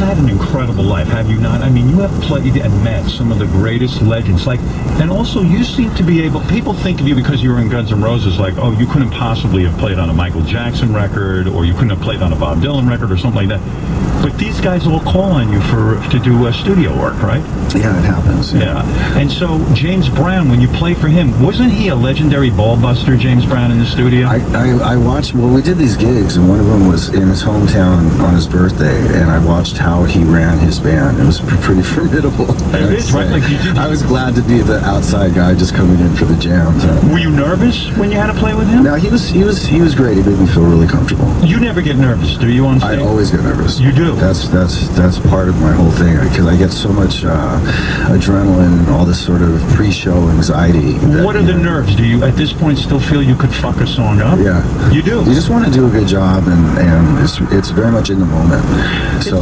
had an incredible life, have you not? I mean, you have played and met some of the greatest legends. Like, and also you seem to be able. People think of you because you were in Guns N' Roses, like, oh, you couldn't possibly have played on a Michael Jackson record, or you couldn't have played on a Bob Dylan record, or something like that. But these guys all call on you to do studio work, right? Yeah, it happens. Yeah. And so James Brown, when you play for him, wasn't he a legendary ball buster, James Brown, in the studio? I watched, well, we did these gigs, and one of them was in his hometown on his birthday, and I watched how he ran his band. It was pretty formidable. It is, right? Like I was glad to be the outside guy just coming in for the jams. Were you nervous when you had to play with him? No, he was great. He made me feel really comfortable. You never get nervous, do you, on stage? I always get nervous. You do? That's part of my whole thing, because I get so much adrenaline and all this sort of pre-show anxiety. What are the nerves? Do you, at this point, still feel you could fuck a song up? Yeah. You do? You just want to do a good job, and it's very much in the moment. So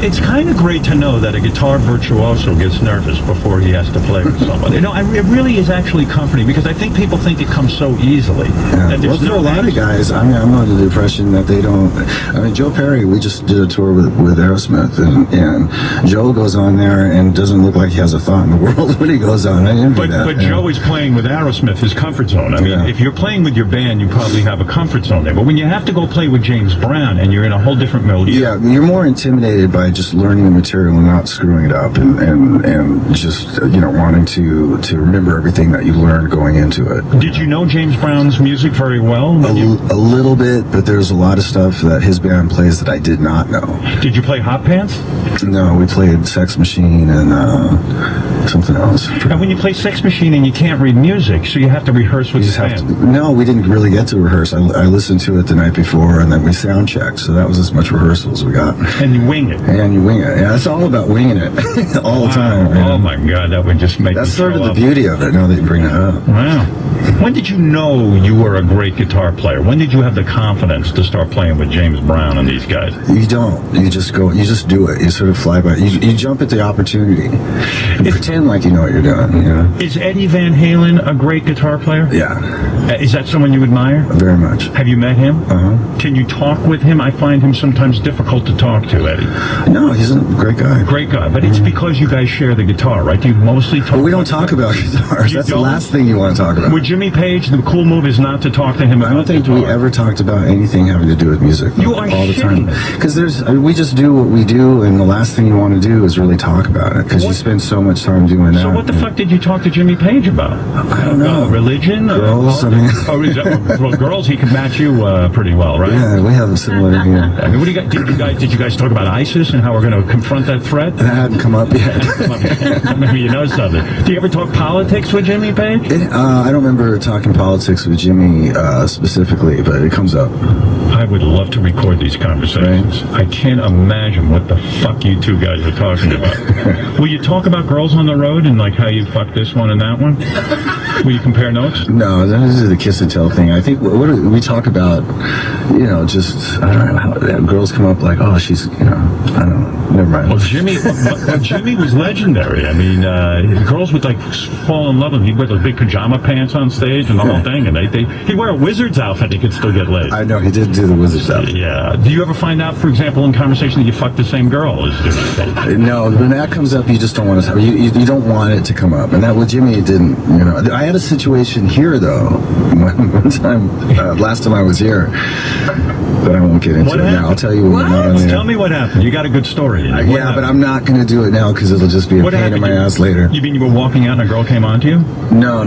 it's kind of great to know that a guitar virtuoso gets nervous before he has to play with somebody. You know, it really is actually comforting, because I think people think it comes so easily. Yeah. That Well, for a lot of guys, I mean, I'm under the impression that they don't. I mean, Joe Perry, we just did a tour with Aerosmith, and Joe goes on there and doesn't look like he has a thought in the world when he goes on. I envy that. But Joe is playing with Aerosmith, his comfort zone. I mean, if you're playing with your band, you probably have a comfort zone there. But when you have to go play with James Brown and you're in a whole different milieu. Yeah, you're more intimidated by just learning the material and not screwing it up, and just wanting to remember everything that you learned going into it. Did you know James Brown's music very well? A little bit, but there's a lot of stuff that his band plays that I did not know. Did you play Hot Pants? No, we played Sex Machine and something else. And when you play Sex Machine and you can't read music, so you have to rehearse with the band. No, we didn't really get to rehearse. I listened to it the night before, and then we sound checked, so that was as much rehearsal as we got. And you wing it. And you wing it. Yeah, it's all about winging it all the time. Man. Oh my God, that would just make That's me sort of the up. beauty of it, now that you bring it up. Wow. When did you know you were a great guitar player? When did you have the confidence to start playing with James Brown and these guys? You don't. You just go. You just do it. You sort of fly by. You jump at the opportunity. You pretend like you know what you're doing. You know? Is Eddie Van Halen a great guitar player? Yeah. Is that someone you admire? Very much. Have you met him? Uh-huh. Can you talk with him? I find him sometimes difficult to talk to, Eddie. No, he's a great guy. Great guy, but it's because you guys share the guitar, right? Do you mostly talk? But we don't talk about guitars. That's the last thing you want to talk about. With Jimmy Page, the cool move is not to talk to him about I don't think guitar. we ever talked about anything having to do with music. You are all the time. shitting. Because we just do what we do, and the last thing you want to do is really talk about it, because you spend so much time doing that. So what the fuck did you talk to Jimmy Page about? I don't know. Religion? Girls, I mean. Well, girls, he could match you pretty well, right? Yeah, we have a similar. Yeah. I mean, what do you guys, did you guys talk about ISIS and how we're going to confront that threat? That hadn't come up yet. Maybe you know something. Do you ever talk politics with Jimmy Page? I don't remember talking politics with Jimmy specifically, but it comes up. I would love to record these conversations. Right. I can't imagine what the fuck you two guys are talking about. Will you talk about girls on the road and like how you fucked this one and that one? Will you compare notes? No, that is the kiss and tell thing. I think we talk about, just, I don't know, how girls come up like, oh, she's, I don't know, never mind. Well, Jimmy was legendary. I mean, girls would like fall in love with him. He'd wear those big pajama pants on stage and the whole thing, and he'd wear a wizard's outfit. He could still get laid. I know, he did do the wizard's outfit. Yeah. Do you ever find out, for example, in conversation that you fucked the same girl as Jimmy Page? No, when that comes up, you just don't want to. You don't want it to come up, and that with Jimmy, it didn't. I had a situation here though. One time, last time I was here, but I won't get into it now. I'll tell you when we're not on the air. Tell me what happened. You got a good story. Yeah, but I'm not going to do it now because it'll just be a pain in my ass later. You mean you were walking out and a girl came onto you? No.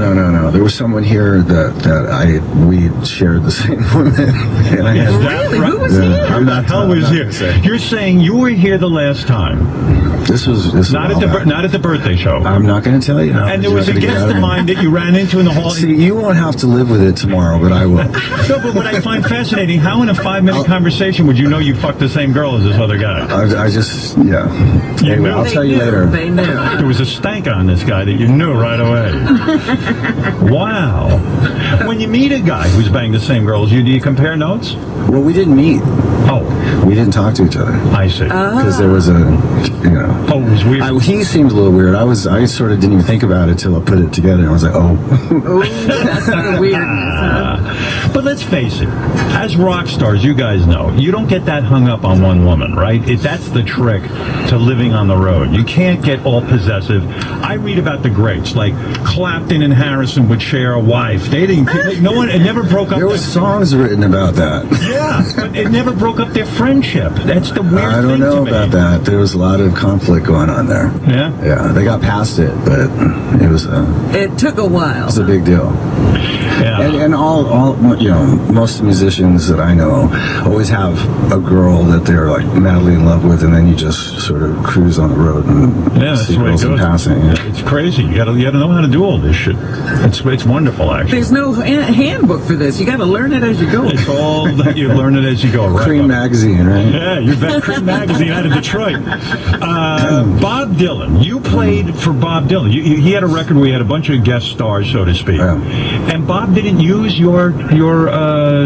There was someone here that we shared the same woman. And I had, really? Who was here? I'm not. Hell was here. You're saying you were here the last time. This was not at the birthday show. I'm not going to tell you. And there was a guest of mine that you ran into in the hall. See, you won't have to live with it tomorrow, but I will. No, but what I find fascinating, how in a 5-minute conversation would you know you fucked the same girl as this other guy? I just, yeah. You anyway, knew. I'll tell you later. They knew. There was a stank on this guy that you knew right away. Wow. When you meet a guy who's banged the same girl as you, do you compare notes? Well, we didn't meet. Oh. We didn't talk to each other. I see. Because there was a, Yeah. Oh, it was weird. He seemed a little weird. I sort of didn't even think about it till I put it together. And I was like, oh. That's the weirdness, huh? But let's face it, as rock stars, you guys know, you don't get that hung up on one woman, right? That's the trick to living on the road. You can't get all possessive. I read about the greats, like Clapton and Harrison would share a wife. They didn't, it never broke up. There were songs written about that. Yeah, but it never broke up their friendship. That's the weird thing I don't know about that. There was a lot of conflict going on there. Yeah? Yeah, they got past it, but it was It took a while. a big deal. Yeah. And all most musicians that I know always have a girl that they're like madly in love with, and then you just sort of cruise on the road and Yeah, that's see the way it girls in goes. passing. Yeah. It's crazy. You gotta know how to do all this shit. It's wonderful, actually. There's no handbook for this. You got to learn it as you go. It's all that you learn it as you go, right? Cream magazine, right? Yeah, you bet. Cream magazine out of Detroit. Bob Dylan. You played for Bob Dylan. He had a record where he had a bunch of guest stars, so to speak. Yeah. And Bob didn't use your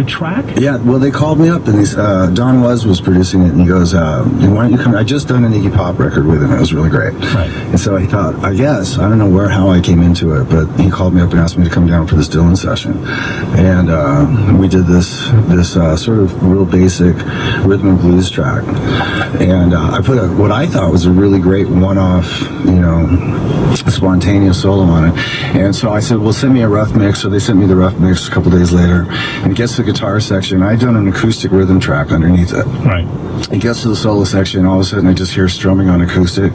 track. Yeah, well, they called me up, and Don was producing it, and he goes, "Why don't you come?" I just done an Iggy Pop record with him. It was really great. Right. And so he thought, I guess, I don't know how I came into it, but he called me up and asked me to come down for this Dylan session, and we did this sort of real basic rhythm and blues track, and I put what I thought was a really great one-off, spontaneous solo on it. And so I said, well, send me a rough mix. So they sent me the rough mix a couple days later, and it gets to the guitar section. I'd done an acoustic rhythm track underneath it. Right. It gets to the solo section, all of a sudden I just hear strumming on acoustic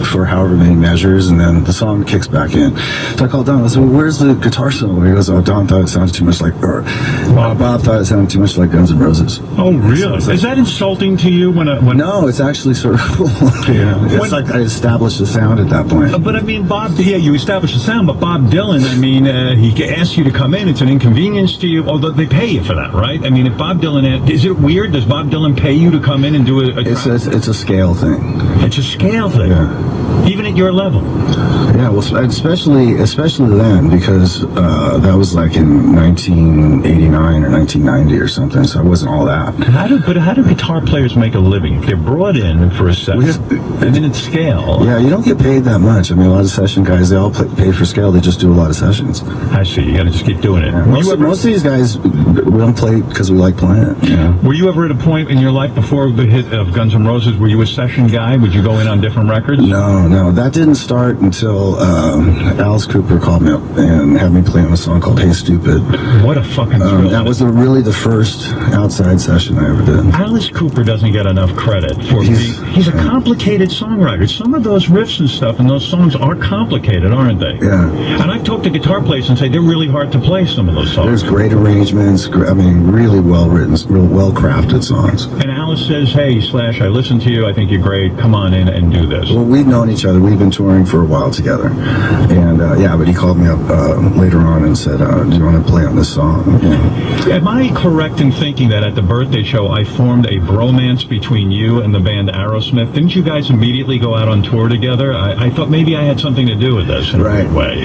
for however many measures, and then the song kicks back in. So I called Don. I said, well, where's the guitar solo? And he goes, oh, Don thought it sounded too much like, Bob thought it sounded too much like Guns N' Roses. Oh, really? Is that insulting to you when? No, it's actually sort of cool. It's like I established the sound at that point. But I mean, you established the sound, but Bob Dylan, I mean, he asked you to come in. It's an inconvenience to you, although they pay you for that, right? I mean, if Bob Dylan, is it weird? Does Bob Dylan pay you to come in and do a It's a scale thing. It's a scale thing. Yeah. Even at your level. Yeah, well, especially then, because that was like in 1989 or 1990 or something, so I wasn't all that. How do guitar players make a living? If they're brought in for a session, and then it's scale. Yeah, you don't get paid that much. I mean, a lot of session guys, they all pay for scale. They just do a lot of sessions. I see. You got to just keep doing it. Yeah, most of these guys, we don't play because we like playing it. You know? Were you ever at a point in your life before the hit of Guns N' Roses, were you a session guy? Would you go in on different records? No, that didn't start until Alice Cooper called me up and had me play on a song called Hey Stupid. What a fucking thrill. That was really the first outside session I ever did. Alice Cooper doesn't get enough credit for he's a complicated songwriter. Some of those riffs and stuff and those songs are complicated, aren't they? Yeah. And I've talked to guitar players and say they're really hard to play, some of those songs. There's great arrangements, really well written, real well crafted songs. And Alice says, hey, Slash, I listened to you, I think you're great, come on in and do this. Well, we've known each other. We've been touring for a while together. And but he called me up later on and said, do you want to play on this song? Yeah. Am I correct in thinking that at the birthday show I formed a bromance between you and the band Aerosmith? Didn't you guys immediately go out on tour together? I thought maybe I had something to do with this in a weird way.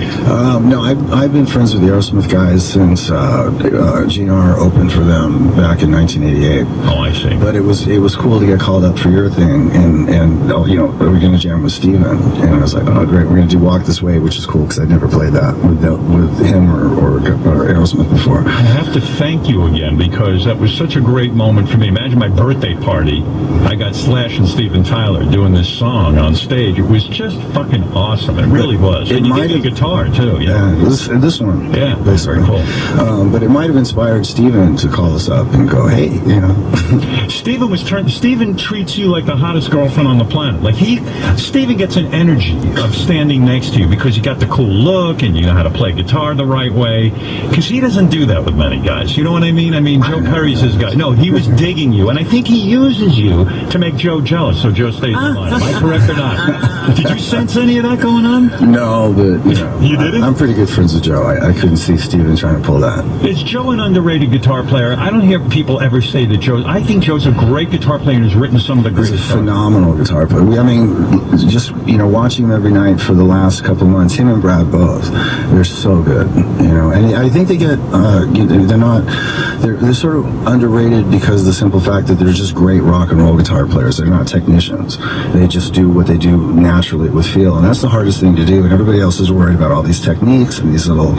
No, I've been friends with the Aerosmith guys since GNR opened for them back in 1988. Oh, I see. But it was cool to get called up for your thing, and are we going to jam with Steven? And I was like, oh great, we're going to do Walk This Way, which is cool because I'd never played that with him or Aerosmith before. I have to thank you again because that was such a great moment for me. Imagine my birthday party. I got Slash and Steven Tyler doing this song on stage. It was just fucking awesome. It really was. And you gave me a guitar too. Yeah, this one. Yeah, basically. Very cool. But it might have inspired Steven to call us up and go, hey, Steven treats you like the hottest girlfriend on the planet. Like Steven gets an energy of standing next to you because you got the cool look and you know how to play guitar the right way. Because he doesn't do that with many guys. You know what I mean? I mean, Joe Perry's his guy. No, he was digging you, and I think he uses you to make Joe jealous so Joe stays in line. Am I correct or not? Did you sense any of that going on? No, but you didn't? I'm pretty good friends with Joe. I couldn't see Steven trying to pull that. Is Joe an underrated guitar player? I don't hear people ever say that I think Joe's a great guitar player and has written some of the greatest He's a phenomenal guitar player. Just watching them every night for the last couple of months, him and Brad both, they're so good, and I think they get, they're sort of underrated because of the simple fact that they're just great rock and roll guitar players. They're not technicians. They just do what they do naturally with feel, and that's the hardest thing to do, and everybody else is worried about all these techniques and these little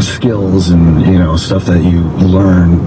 skills and stuff that you learn.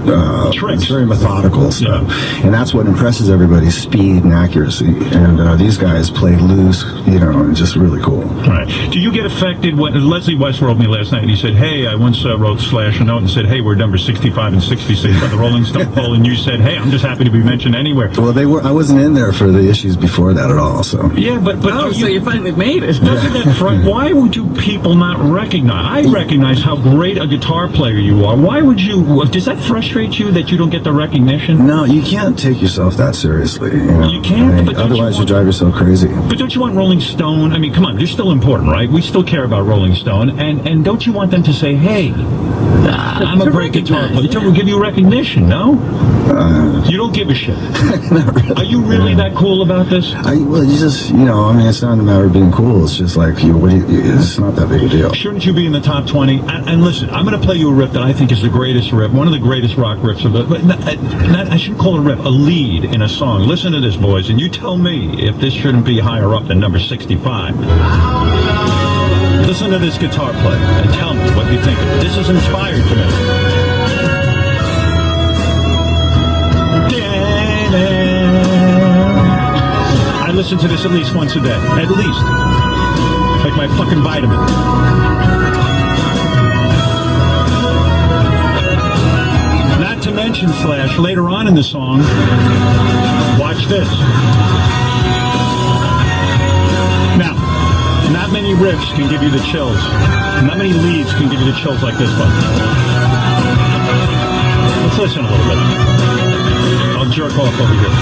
Tricks. It's very methodical stuff, and that's what impresses everybody: speed and accuracy. And these guys play loose, and just really cool. Right. Do you get affected when Leslie West wrote me last night and he said, hey, I once wrote Slash a note and said, hey, we're number 65 and 66 by the Rolling Stone poll, and you said, hey, I'm just happy to be mentioned anywhere. Well, I wasn't in there for the issues before that at all, so. Yeah, but So you finally made it. doesn't that why would you people not recognize? I recognize how great a guitar player you are. Why would you? Does that frustrate you that you don't get the recognition? No, you can't take yourself that seriously. You can't, but don't otherwise you you drive yourself crazy. But don't you want Rolling Stone? I mean, come on, you're still important, right? We still care about Rolling Stone, and don't you want them to say, hey, I'm a great guitar player? To give you recognition, no? You don't give a shit. Are you really that cool about this? You just, it's not a matter of being cool. It's just like, it's not that big a deal. Shouldn't you be in the top 20? And listen, I'm going to play you a riff that I think is the greatest riff, one of the greatest rock riffs of it. But I shouldn't call it a riff, a lead in a song. Listen to this, boys, and you tell me if this shouldn't be higher up than number 65. Listen to this guitar play and tell me what you think of it. This is inspired to me. I listen to this at least once a day. At least. Like my fucking vitamin. Not to mention, Slash, later on in the song, watch this. Now, not many riffs can give you the chills. Not many leads can give you the chills like this one. Let's listen a little bit. I'll jerk off over here.